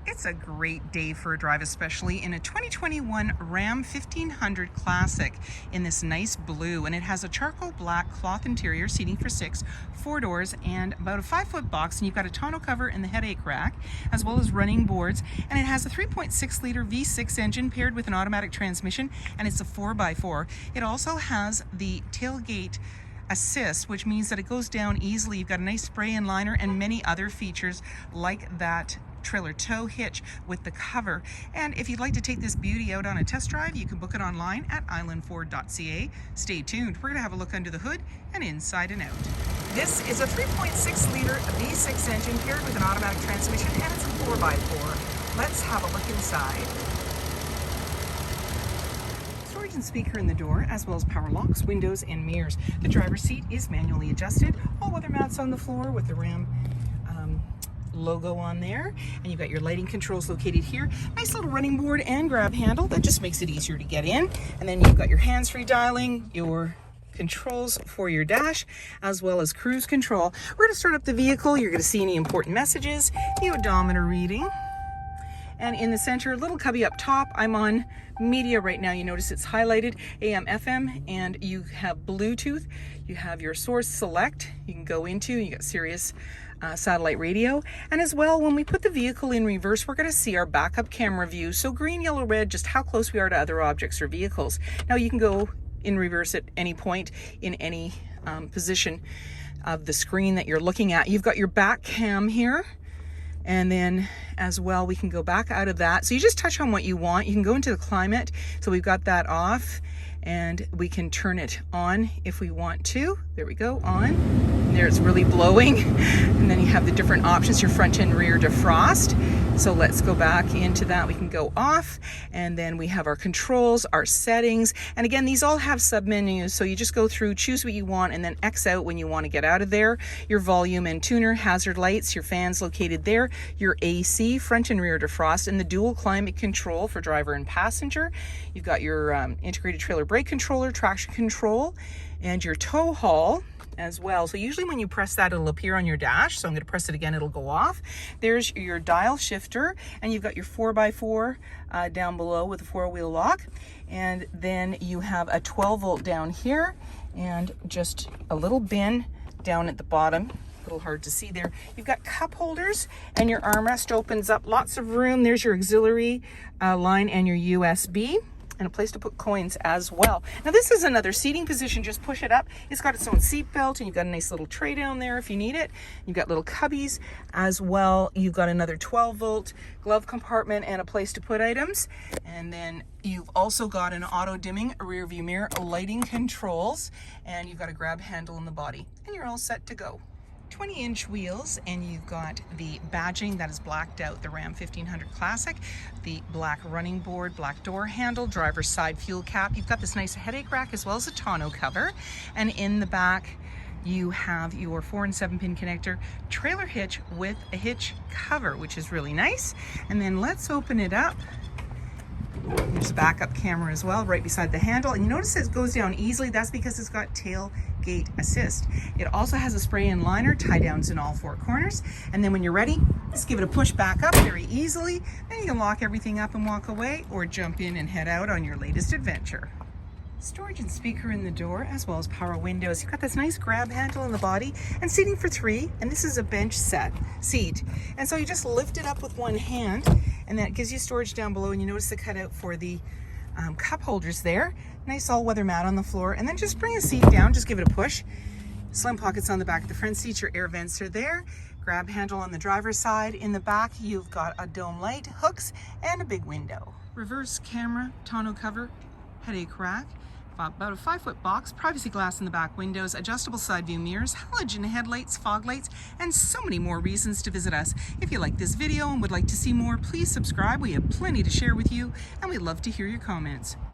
It's a great day for a drive, especially in a 2021 Ram 1500 Classic in this nice blue, and it has a charcoal black cloth interior, seating for 6, 4 doors, and about a 5-foot box, and you've got a tonneau cover in the headache rack, as well as running boards, and it has a 3.6 liter V6 engine paired with an automatic transmission, and it's a 4x4. It also has the tailgate assist, which means that it goes down easily. You've got a nice spray and liner and many other features like that trailer tow hitch with the cover. And if you'd like to take this beauty out on a test drive, you can book it online at islandford.ca. Stay tuned. We're going to have a look under the hood and inside and out. This is a 3.6 liter V6 engine paired with an automatic transmission, and it's a 4x4. Let's have a look inside. Storage and speaker in the door, as well as power locks, windows, and mirrors. The driver's seat is manually adjusted. All weather mats on the floor with the Ram logo on there, and you've got your lighting controls located here. Nice little running board and grab handle that just makes it easier to get in. And then you've got your hands-free dialing, your controls for your dash, as well as cruise control. We're going to start up the vehicle. You're going to see any important messages, the odometer reading, and in the center, a little cubby up top. I'm on media right now. You notice it's highlighted AM, FM, and you have Bluetooth. You have your source select. You can go into, you got Sirius satellite radio. And as well, when we put the vehicle in reverse, we're going to see our backup camera view. So green, yellow, red, just how close we are to other objects or vehicles. Now you can go in reverse at any point in any position of the screen that you're looking at. You've got your back cam here. And then as well, we can go back out of that. So you just touch on what you want. You can go into the climate. So we've got that off, and we can turn it on if we want to. There we go, on. And there it's really blowing. And then you have the different options, your front and rear defrost. So let's go back into that. We can go off, and then we have our controls, our settings. And again, these all have submenus. So you just go through, choose what you want, and then X out when you want to get out of there. Your volume and tuner, hazard lights, your fans located there, your AC, front and rear defrost, and the dual climate control for driver and passenger. You've got your integrated trailer brake controller, traction control, and your tow haul as well. So usually when you press that, it'll appear on your dash. So I'm going to press it again, it'll go off. There's your dial shifter, and you've got your 4x4 down below with a 4-wheel lock. And then you have a 12-volt down here, and just a little bin down at the bottom. A little hard to see there. You've got cup holders, and your armrest opens up, lots of room. There's your auxiliary line and your USB. And a place to put coins as well. Now this is another seating position. Just push it up. It's got its own seat belt, and you've got a nice little tray down there if you need it. You've got little cubbies as well. You've got another 12-volt glove compartment and a place to put items. And then you've also got an auto dimming rear view mirror, lighting controls, and you've got a grab handle in the body, and you're all set to go. 20-inch wheels, and you've got the badging that is blacked out, the Ram 1500 Classic, the black running board, black door handle, driver's side fuel cap. You've got this nice headache rack as well as a tonneau cover, and in the back you have your 4 and 7-pin connector trailer hitch with a hitch cover, which is really nice. And then let's open it up. There's a backup camera as well right beside the handle, and you notice it goes down easily. That's because it's got tailgate assist. It also has a spray and liner, tie downs in all 4 corners, and then when you're ready, just give it a push back up very easily. Then you can lock everything up and walk away, or jump in and head out on your latest adventure. Storage and speaker in the door, as well as power windows. You've got this nice grab handle in the body, and seating for 3, and this is a bench seat. And so you just lift it up with one hand, and that gives you storage down below, and you notice the cutout for the cup holders there. Nice all-weather mat on the floor, and then just bring a seat down, just give it a push. Slim pockets on the back of the front seat, your air vents are there. Grab handle on the driver's side. In the back, you've got a dome light, hooks, and a big window. Reverse camera, tonneau cover, headache rack. About a 5-foot box, privacy glass in the back windows, adjustable side view mirrors, halogen headlights, fog lights, and so many more reasons to visit us. If you like this video and would like to see more, please subscribe. We have plenty to share with you, and we'd love to hear your comments.